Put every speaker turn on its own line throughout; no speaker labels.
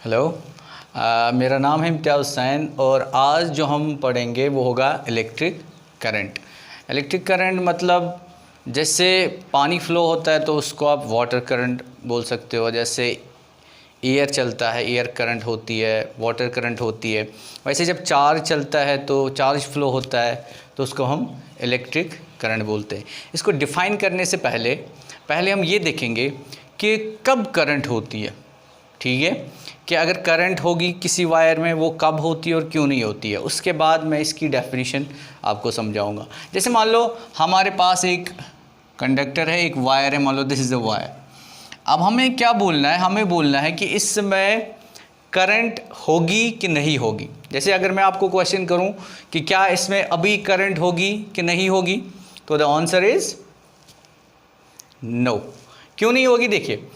Hello, मेरा नाम है इम्तियाज़ हुसैन और आज जो हम पढ़ेंगे वो होगा इलेक्ट्रिक करंट। इलेक्ट्रिक करंट मतलब जैसे पानी फ़्लो होता है तो उसको आप वाटर करंट बोल सकते हो, जैसे एयर चलता है एयर करंट होती है, वाटर करंट होती है। वैसे जब चार्ज चलता है तो चार्ज फ़्लो होता है तो उसको हम इलेक्ट्रिक करंट बोलते हैं। इसको डिफ़ाइन करने से पहले हम ये देखेंगे कि कब करंट होती है, ठीक है, कि अगर करंट होगी किसी वायर में वो कब होती है और क्यों नहीं होती है। उसके बाद मैं इसकी डेफिनेशन आपको समझाऊंगा। जैसे मान लो हमारे पास एक कंडक्टर है, एक वायर है, मान लो दिस इज़ अ वायर। अब हमें क्या बोलना है, हमें बोलना है कि इस समय करंट होगी कि नहीं होगी। जैसे अगर मैं आपको क्वेश्चन करूं कि क्या इसमें अभी करंट होगी कि नहीं होगी, तो द आंसर इज़ नो। क्यों नहीं होगी? देखिए,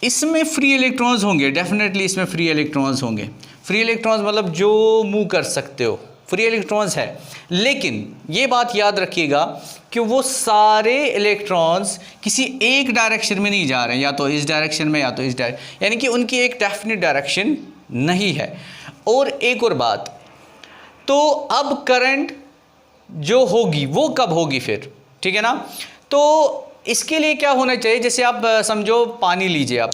इसमें फ्री इलेक्ट्रॉन्स होंगे, डेफिनेटली इसमें फ्री इलेक्ट्रॉन्स होंगे। फ्री इलेक्ट्रॉन्स मतलब जो मूव कर सकते हो, फ्री इलेक्ट्रॉन्स है। लेकिन ये बात याद रखिएगा कि वो सारे इलेक्ट्रॉन्स किसी एक डायरेक्शन में नहीं जा रहे हैं, या तो इस डायरेक्शन में या तो इस डायरेक्शन, यानी कि उनकी एक डेफिनेट डायरेक्शन नहीं है। और एक और बात, तो अब करंट जो होगी वो कब होगी फिर, ठीक है ना। तो इसके लिए क्या होना चाहिए, जैसे आप समझो पानी लीजिए आप,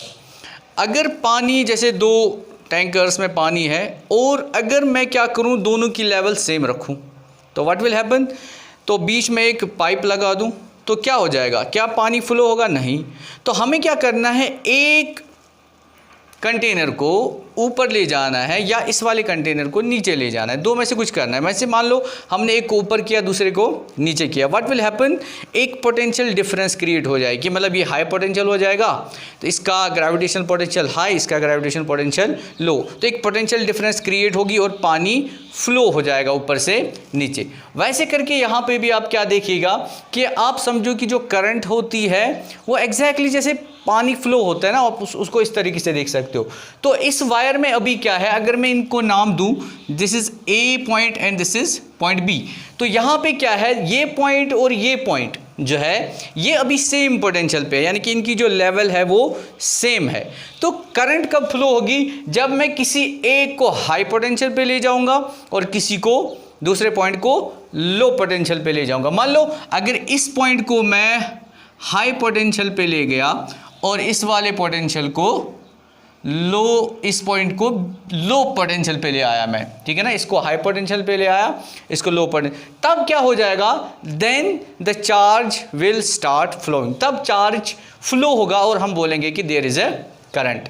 अगर पानी जैसे दो टैंकर्स में पानी है और अगर मैं क्या करूं दोनों की लेवल सेम रखूं तो व्हाट विल हैपन, तो बीच में एक पाइप लगा दूं तो क्या हो जाएगा, क्या पानी फ्लो होगा? नहीं। तो हमें क्या करना है, एक कंटेनर को ऊपर ले जाना है या इस वाले कंटेनर को नीचे ले जाना है, दो में से कुछ करना है। वैसे मान लो हमने एक को ऊपर किया दूसरे को नीचे किया, व्हाट विल हैपन, एक पोटेंशियल डिफरेंस क्रिएट हो जाएगी। मतलब ये हाई पोटेंशियल हो जाएगा तो इसका ग्रेविटेशनल पोटेंशियल हाई, इसका ग्रेविटेशनल पोटेंशियल लो, तो एक पोटेंशियल डिफरेंस क्रिएट होगी और पानी फ्लो हो जाएगा ऊपर से नीचे। वैसे करके यहाँ पे भी आप क्या देखिएगा कि आप समझो कि जो करंट होती है वो एग्जैक्टली जैसे पानी फ्लो होता है ना, आप उसको इस तरीके से देख सकते हो। तो इस वायर में अभी क्या है, अगर मैं इनको नाम दूं, this is A point and this is point B, तो यहाँ पे क्या है, ये पॉइंट और ये पॉइंट जो है ये अभी सेम पोटेंशियल पे है, यानी कि इनकी जो लेवल है वो सेम है। तो करंट कब फ्लो होगी, जब मैं किसी एक को हाई पोटेंशियल पे ले जाऊंगा और किसी को दूसरे पॉइंट को लो पोटेंशियल पे ले जाऊंगा। मान लो अगर इस पॉइंट को मैं हाई पोटेंशियल पे ले गया और इस वाले पोटेंशियल को लो, इस पॉइंट को लो पोटेंशियल पे ले आया मैं, ठीक है ना, इसको हाई पोटेंशियल पे ले आया, इसको लो पोटेंशियल, तब क्या हो जाएगा, then the charge will start flowing, तब चार्ज फ्लो होगा और हम बोलेंगे कि देयर इज ए करंट।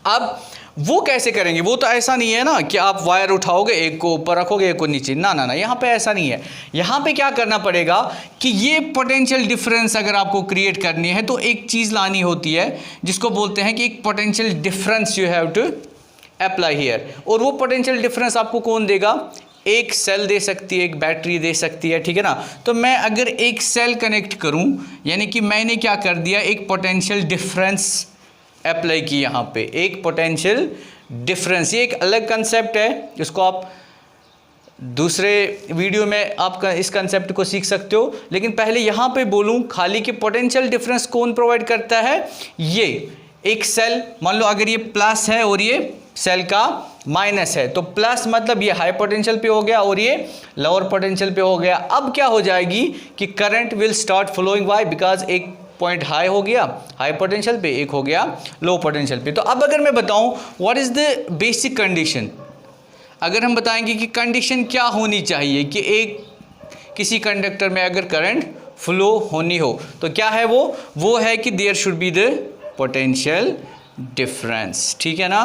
अब वो कैसे करेंगे, वो तो ऐसा नहीं है ना कि आप वायर उठाओगे एक को ऊपर रखोगे एक को नीचे, ना ना ना, यहाँ पे ऐसा नहीं है। यहाँ पे क्या करना पड़ेगा कि ये पोटेंशियल डिफरेंस अगर आपको क्रिएट करनी है तो एक चीज़ लानी होती है जिसको बोलते हैं कि एक potential difference you have to apply here. और वो पोटेंशियल डिफरेंस आपको कौन देगा, एक सेल दे सकती है, एक बैटरी दे सकती है, ठीक है ना। तो मैं अगर एक सेल कनेक्ट करूँ, यानी कि मैंने क्या कर दिया, एक पोटेंशियल डिफरेंस अप्लाई की यहाँ पे, एक पोटेंशियल डिफरेंस। ये एक अलग कंसेप्ट है, इसको आप दूसरे वीडियो में आप इस कंसेप्ट को सीख सकते हो। लेकिन पहले यहाँ पे बोलूँ खाली कि पोटेंशियल डिफरेंस कौन प्रोवाइड करता है, ये एक सेल, मान लो अगर ये प्लस है और ये सेल का माइनस है, तो प्लस मतलब ये हाई पोटेंशियल पे हो गया और ये लोअर पोटेंशियल पे हो गया। अब क्या हो जाएगी कि current will start flowing, why, because एक पॉइंट हाई हो गया हाई पोटेंशियल पे, एक हो गया लो पोटेंशियल पे। तो अब अगर मैं बताऊं what is the basic condition, अगर हम बताएंगे कि कंडीशन क्या होनी चाहिए कि एक किसी कंडक्टर में अगर करंट फ्लो होनी हो तो क्या है वो है कि there should be the potential difference, ठीक है ना।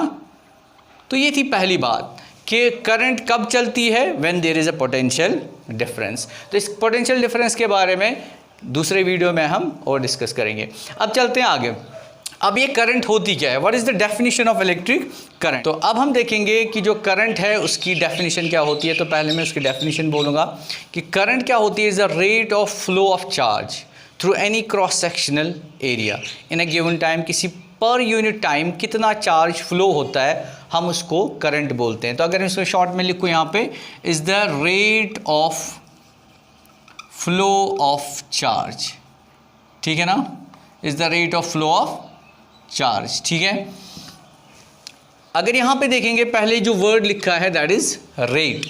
तो ये थी पहली बात कि करंट कब चलती है, when there is a potential difference. तो इस पोटेंशियल डिफरेंस के बारे में दूसरे वीडियो में हम और डिस्कस करेंगे। अब चलते हैं आगे। अब ये करंट होती क्या है, what is the definition of electric current. तो अब हम देखेंगे कि जो करंट है उसकी डेफिनेशन क्या होती है। तो पहले मैं उसकी डेफिनेशन बोलूँगा कि करंट क्या होती है, is the rate of flow of charge through any cross sectional area in a given time. किसी पर यूनिट टाइम कितना चार्ज फ्लो होता है हम उसको करंट बोलते हैं। तो अगर मैं इसको शॉर्ट में लिखूँ यहाँ पे, is the rate of flow of charge, ठीक है ना, is the rate of flow of charge, ठीक है। अगर यहाँ पे देखेंगे पहले जो वर्ड लिखा है दैट इज़ रेट।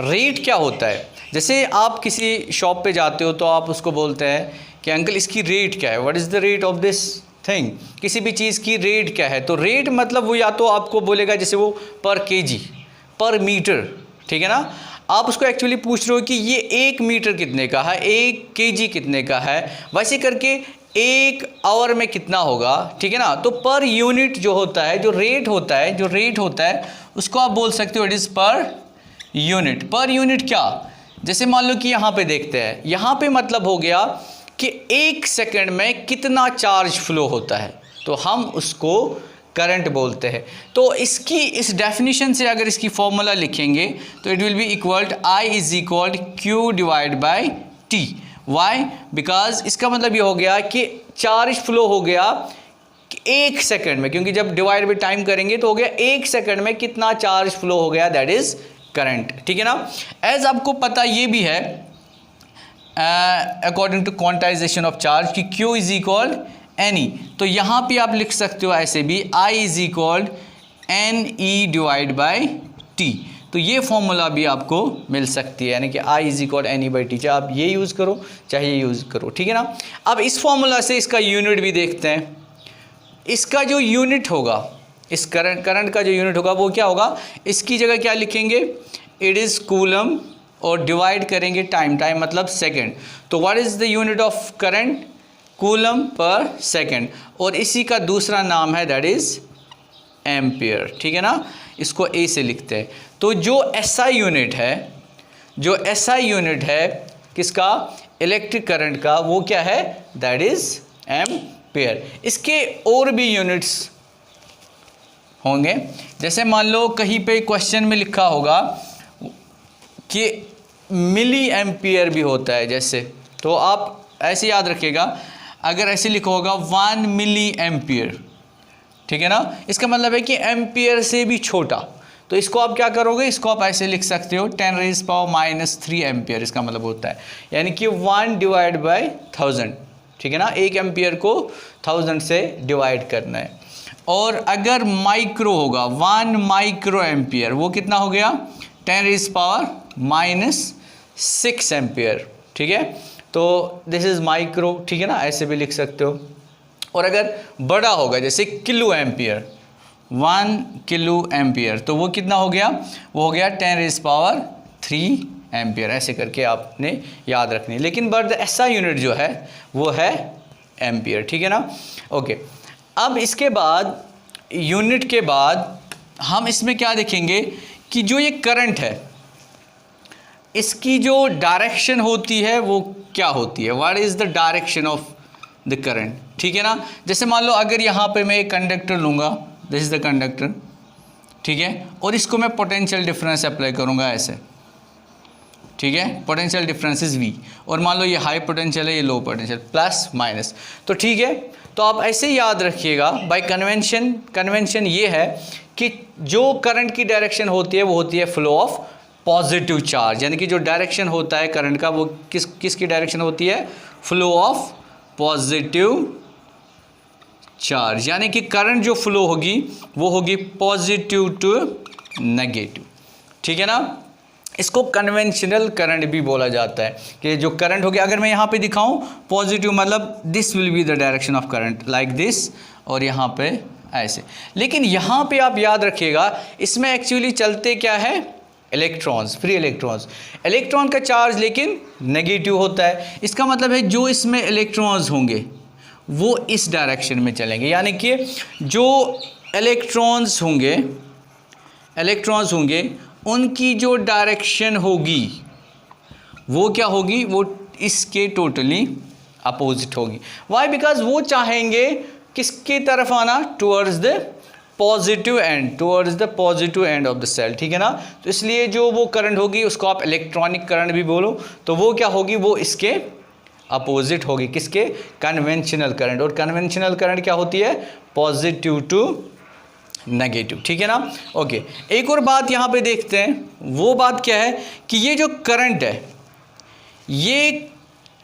रेट क्या होता है? जैसे आप किसी शॉप पे जाते हो तो आप उसको बोलते हैं कि अंकल इसकी रेट क्या है, what is the rate of this thing, किसी भी चीज़ की रेट क्या है। तो रेट मतलब वो या तो आपको बोलेगा जैसे वो पर केजी, पर मीटर, ठीक है ना। आप उसको एक्चुअली पूछ रहे हो कि ये 1 मीटर कितने का है, 1 केजी कितने का है, वैसे करके 1 आवर में कितना होगा, ठीक है ना। तो पर यूनिट जो होता है, जो रेट होता है उसको आप बोल सकते हो it is per unit. Per unit क्या, जैसे मान लो कि यहाँ पे देखते हैं, यहाँ पे मतलब हो गया कि 1 सेकंड में कितना चार्ज फ्लो होता है, तो हम उसको करंट बोलते हैं। तो इसकी इस डेफिनेशन से अगर इसकी फॉर्मूला लिखेंगे तो it will be equal to I is equal Q divide by T। Why? Because इसका मतलब ये हो गया कि चार्ज फ्लो हो गया 1 सेकंड में, क्योंकि जब डिवाइड बाई टाइम करेंगे तो हो गया 1 सेकंड में कितना चार्ज फ्लो हो गया, दैट इज करंट, ठीक है ना। एज आपको पता ये भी है according to quantization of charge कि Q इज इक्वल NE, तो यहाँ पे आप लिख सकते हो ऐसे भी I is equal NE divide by T। तो ये फॉर्मूला भी आपको मिल सकती है, यानी कि I is equal NE by T, चाहे आप ये यूज़ करो चाहे ये यूज़ करो, ठीक है ना। अब इस फॉर्मूला से इसका यूनिट भी देखते हैं। इसका जो यूनिट होगा, इस करंट का जो यूनिट होगा वो क्या होगा, इसकी जगह क्या लिखेंगे, इट इज़ कूलम, और डिवाइड करेंगे टाइम, टाइम मतलब सेकेंड। तो what is the unit of current, coulomb per second, और इसी का दूसरा नाम है दैट इज़ एम्पियर, ठीक है ना। इसको ए से लिखते हैं। तो जो SI यूनिट है, किसका, इलेक्ट्रिक करंट का, वो क्या है, दैट इज़ एम्पियर। इसके और भी यूनिट्स होंगे, जैसे मान लो कहीं पे क्वेश्चन में लिखा होगा कि मिली एम्पियर भी होता है, जैसे, तो आप ऐसे याद रखिएगा, अगर ऐसे लिखा होगा 1 मिली एम्पियर, ठीक है ना, इसका मतलब है कि एम्पियर से भी छोटा। तो इसको आप क्या करोगे, इसको आप ऐसे लिख सकते हो 10⁻³ एम्पियर, इसका मतलब होता है, यानी कि 1 डिवाइड बाई 1000, ठीक है ना। 1 एम्पियर को 1000 से डिवाइड करना है। और अगर माइक्रो होगा, 1 माइक्रो एम्पियर, वो कितना हो गया, 10⁻⁻6 एम्पियर, ठीक है। तो दिस इज़ माइक्रो, ठीक है ना, ऐसे भी लिख सकते हो। और अगर बड़ा होगा जैसे किलो एम्पियर, 1 किलो एम्पियर, तो वो कितना हो गया, वो हो गया 10⁻³ एम्पियर, ऐसे करके आपने याद रखनी है। लेकिन बट द SI यूनिट जो है वो है एम्पियर, ठीक है ना। ओके, अब इसके बाद यूनिट के बाद हम इसमें क्या देखेंगे कि जो ये करंट है, इसकी जो डायरेक्शन होती है वो क्या होती है, what is the direction of the current, ठीक है ना। जैसे मान लो अगर यहाँ पे मैं एक कंडक्टर लूँगा, दिस इज़ द कंडक्टर, ठीक है, और इसको मैं पोटेंशियल डिफरेंस अप्लाई करूँगा ऐसे, ठीक है, पोटेंशियल डिफरेंस इज V, और मान लो ये हाई पोटेंशियल है, ये लो पोटेंशियल, प्लस माइनस, तो ठीक है। तो आप ऐसे याद रखिएगा बाय कन्वेंशन ये है कि जो करंट की डायरेक्शन होती है वो होती है फ्लो ऑफ पॉजिटिव चार्ज, यानी कि जो डायरेक्शन होता है करंट का वो किसकी डायरेक्शन होती है, फ्लो ऑफ पॉजिटिव चार्ज, यानी कि करंट जो फ्लो होगी वो होगी पॉजिटिव टू नेगेटिव, ठीक है ना। इसको कन्वेंशनल करंट भी बोला जाता है कि जो करंट हो गया, अगर मैं यहाँ पे दिखाऊं पॉजिटिव मतलब this will be the direction of current like this, और यहाँ पे ऐसे। लेकिन यहाँ पे आप याद रखिएगा इसमें एक्चुअली चलते क्या है, इलेक्ट्रॉन्स, फ्री इलेक्ट्रॉन्स। इलेक्ट्रॉन का चार्ज लेकिन नेगेटिव होता है, इसका मतलब है जो इसमें इलेक्ट्रॉन्स होंगे वो इस डायरेक्शन में चलेंगे, यानी कि जो इलेक्ट्रॉन्स होंगे उनकी जो डायरेक्शन होगी वो क्या होगी, वो इसके टोटली अपोजिट होगी। वाई? बिकॉज वो चाहेंगे किसकी तरफ आना, towards the positive end, towards the positive end of the cell, ठीक है ना। तो इसलिए जो वो करंट होगी उसको आप इलेक्ट्रॉनिक करंट भी बोलो, तो वो क्या होगी, वो इसके अपोजिट होगी, किसके, कन्वेंशनल करंट। और कन्वेंशनल करंट क्या होती है, पॉजिटिव टू नेगेटिव, ठीक है ना। ओके, एक और बात यहाँ पे देखते हैं, वो बात क्या है कि ये जो करंट है ये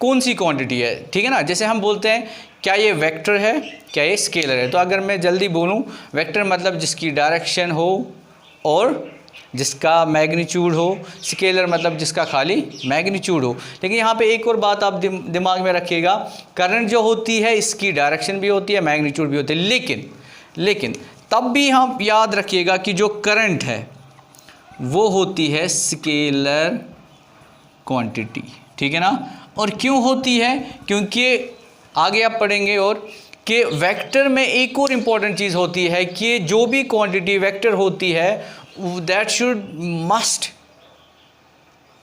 कौन सी क्वांटिटी है, ठीक है ना। जैसे हम बोलते हैं क्या ये वेक्टर है, क्या ये स्केलर है। तो अगर मैं जल्दी बोलूँ, वेक्टर मतलब जिसकी डायरेक्शन हो और जिसका मैग्नीट्यूड हो, स्केलर मतलब जिसका खाली मैग्नीट्यूड हो। लेकिन यहाँ पे एक और बात आप दिमाग में रखिएगा, करंट जो होती है इसकी डायरेक्शन भी होती है, मैग्नीट्यूड भी होती है, लेकिन तब भी हम याद रखिएगा कि जो करंट है वो होती है स्केलर क्वांटिटी, ठीक है ना। और क्यों होती है, क्योंकि आगे आप पढ़ेंगे और कि वेक्टर में एक और इम्पॉर्टेंट चीज़ होती है कि जो भी क्वांटिटी वेक्टर होती है that should must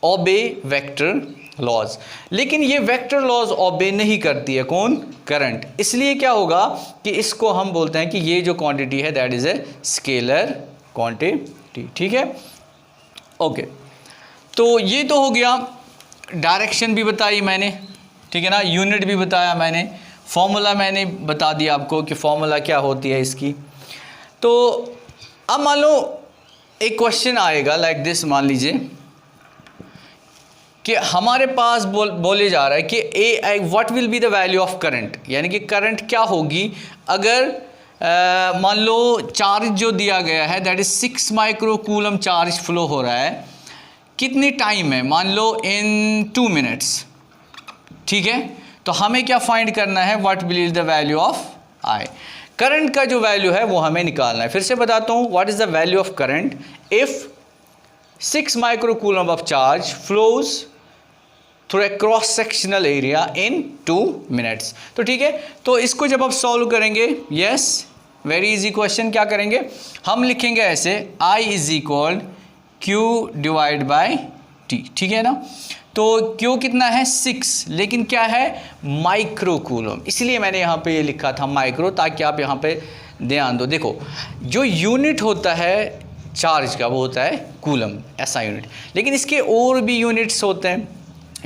obey vector laws. लेकिन ये वेक्टर लॉज ओबे नहीं करती है, कौन, करंट। इसलिए क्या होगा कि इसको हम बोलते हैं कि ये जो क्वांटिटी है that is a scalar quantity, ठीक है। ओके, तो ये तो हो गया, डायरेक्शन भी बताई मैंने, ठीक है ना, यूनिट भी बताया मैंने, फॉर्मूला मैंने बता दिया आपको कि फॉर्मूला क्या होती है इसकी। तो अब मान लो एक क्वेश्चन आएगा लाइक दिस, मान लीजिए कि हमारे पास बोले जा रहा है कि what will be the value of current, यानी कि करंट क्या होगी अगर मान लो चार्ज जो दिया गया है that is 6 micro coulomb charge flow हो रहा है, कितनी टाइम है, मान लो इन 2 मिनट्स, ठीक है। तो हमें क्या फाइंड करना है, what will be the value of I, current का जो वैल्यू है वो हमें निकालना है। फिर से बताता हूँ, what is the value of current if 6 micro coulomb of charge flows through a cross sectional area in 2 minutes. तो ठीक है, तो इसको जब आप सॉल्व करेंगे, यस वेरी इजी क्वेश्चन, क्या करेंगे हम लिखेंगे ऐसे, I is equal Q divide by T, ठीक है ना। तो Q कितना है 6, लेकिन क्या है माइक्रो कूलम, इसलिए मैंने यहाँ पे ये लिखा था माइक्रो, ताकि आप यहाँ पे ध्यान दो। देखो जो यूनिट होता है चार्ज का वो होता है कूलम, ऐसा यूनिट, लेकिन इसके और भी यूनिट्स होते हैं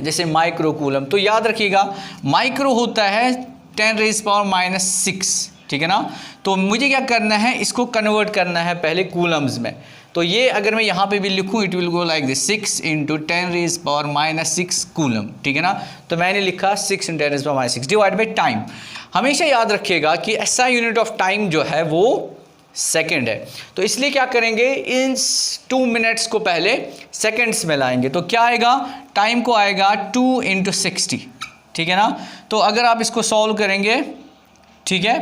जैसे माइक्रो कूलम। तो याद रखिएगा माइक्रो होता है 10⁻⁻⁶, ठीक है ना। तो मुझे क्या करना है, इसको कन्वर्ट करना है पहले कूलम्स में। तो ये अगर मैं यहाँ पे भी लिखूँ it will go like this, 6 × 10⁻⁻6 coulomb, ठीक है ना। तो मैंने लिखा 6 × 10⁻⁻6 डिवाइड बाई टाइम। हमेशा याद रखिएगा कि ऐसा यूनिट ऑफ टाइम जो है वो सेकंड है, तो इसलिए क्या करेंगे, इन 2 मिनट्स को पहले सेकंड्स में लाएंगे। तो क्या आएगा, टाइम को आएगा 2 × 60, ठीक है ना। तो अगर आप इसको सॉल्व करेंगे, ठीक है,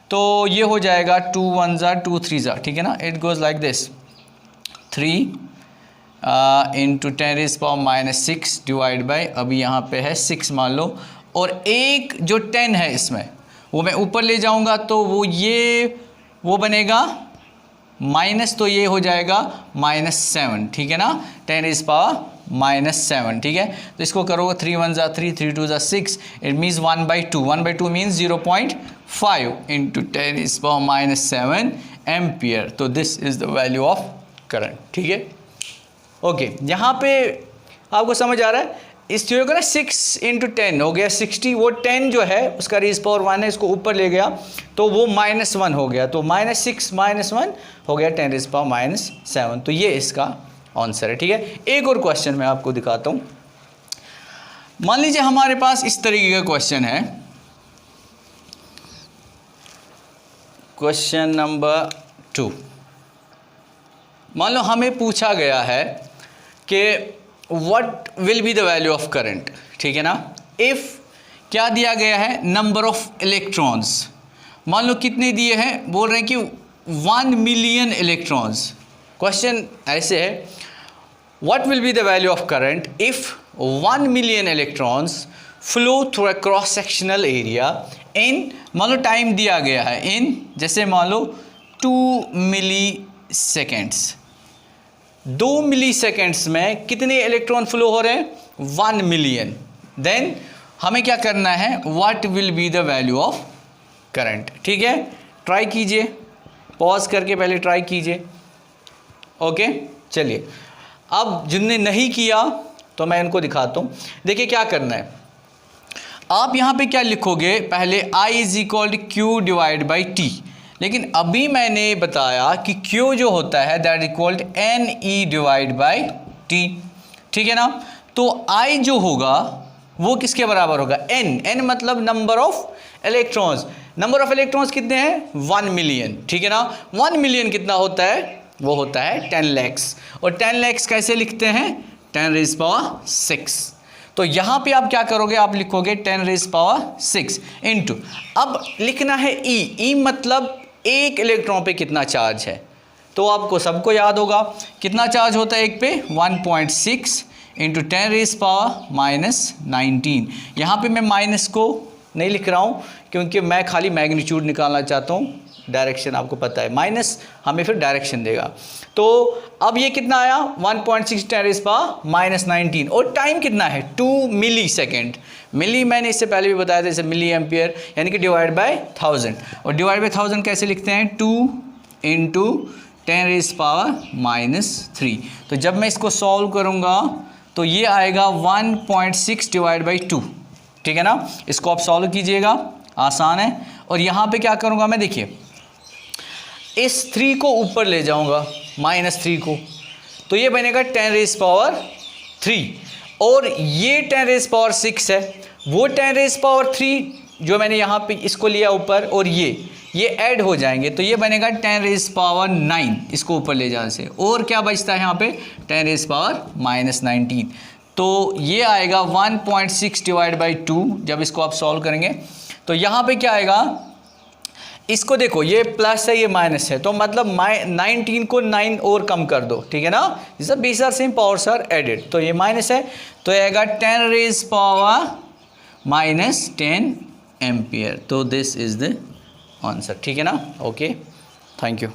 तो ये हो जाएगा 2 1 ज़ा 2 3 ज़ा, ठीक है ना। It goes like this, 3 × 10⁻⁻6 divide by, अभी यहाँ पे है 6 मान लो, और एक जो 10 है इसमें वो मैं ऊपर ले जाऊँगा तो वो बनेगा माइनस, तो ये हो जाएगा -7, ठीक है ना, 10⁻⁻7, ठीक है। तो इसको करोगे 3 1 ज़ा 3 3 2 ज़ा 6, इट मीन्स 1/2, 1/2 मीन्स 0.5 × 10⁻⁻7 एम्पियर। तो this is the value of current, ठीक है। ओके, यहाँ पे आपको समझ आ रहा है, इस जो होगा ना 6 × 10 हो गया 60, वो 10 जो है उसका ⁻1 है, इसको ऊपर ले गया तो वो -1 हो गया, तो -6 -1 हो गया 10⁻⁻7। तो ये इसका आंसर है, ठीक है। एक और क्वेश्चन मैं आपको दिखाता हूँ। मान लीजिए हमारे पास इस तरीके का क्वेश्चन है, क्वेश्चन नंबर 2। मान लो हमें पूछा गया है कि what will be the value of current, ठीक है ना, इफ़ क्या दिया गया है, नंबर ऑफ इलेक्ट्रॉन्स, मान लो कितने दिए हैं, बोल रहे हैं कि 1 मिलियन इलेक्ट्रॉन्स। क्वेश्चन ऐसे है, what will be the value of current if 1 million electrons flow through a cross sectional area in, मान लो टाइम दिया गया है इन, जैसे मान लो 2 मिली सेकेंड्स, 2 मिली सेकेंड्स में कितने इलेक्ट्रॉन फ्लो हो रहे हैं, 1 मिलियन। देन हमें क्या करना है, what will be the value of current, ठीक है। ट्राई कीजिए, पॉज करके पहले ट्राई कीजिए। ओके, चलिए अब जिनने नहीं किया तो मैं इनको दिखाता हूँ। देखिए क्या करना है, आप यहाँ पे क्या लिखोगे, पहले I is equal to Q divide by T, लेकिन अभी मैंने बताया कि Q जो होता है that equal to NE divide by T, ठीक है ना। तो I जो होगा वो किसके बराबर होगा, n। n मतलब number of electrons. Number of electrons कितने हैं, 1 मिलियन, ठीक है ना। 1 मिलियन कितना होता है, वो होता है 10 लैक्स। और 10 लैक्स कैसे लिखते हैं, 10⁻⁶। तो यहाँ पे आप क्या करोगे, आप लिखोगे 10⁻⁶ इंटू, अब लिखना है E। E मतलब एक इलेक्ट्रॉन पे कितना चार्ज है, तो आपको सबको याद होगा कितना चार्ज होता है एक पे, 1.6 इंटू 10⁻⁻19। यहाँ पे मैं माइनस को नहीं लिख रहा हूँ क्योंकि मैं खाली मैग्नीट्यूड निकालना चाहता हूँ, डायरेक्शन आपको पता है, माइनस हमें फिर डायरेक्शन देगा। तो अब ये कितना आया, 1.6 10⁻⁻19 और टाइम कितना है 2 मिली सेकेंड। मिली मैंने इससे पहले भी बताया था, जैसे मिली एम्पियर यानी कि डिवाइड बाय 1000। और डिवाइड बाय 1000 कैसे लिखते हैं, 2 इंटू 10⁻⁻3। तो जब मैं इसको सॉल्व करूँगा तो ये आएगा 1.6 डिवाइड बाई 2, ठीक है ना। इसको आप सॉल्व कीजिएगा, आसान है। और यहाँ पे क्या करूँगा मैं, देखिए इस 3 को ऊपर ले जाऊँगा, -3 को, तो ये बनेगा 10⁻³ और ये 10⁻6 है, वो 10⁻³ जो मैंने यहाँ पे इसको लिया ऊपर और ये ऐड हो जाएंगे, तो ये बनेगा 10⁻9 इसको ऊपर ले जाने से। और क्या बचता है यहाँ पे, 10⁻⁻19। तो ये आएगा 1.6 डिवाइड बाई 2। जब इसको आप सॉल्व करेंगे तो यहाँ पे क्या आएगा, इसको देखो ये प्लस है ये माइनस है, तो मतलब 19 को 9 और कम कर दो, ठीक है ना। जैसे 20 are same powers are added, तो ये माइनस है तो ये आएगा 10⁻⁻10 एम्पियर। तो दिस इज द आंसर, ठीक है ना। Okay, thank you.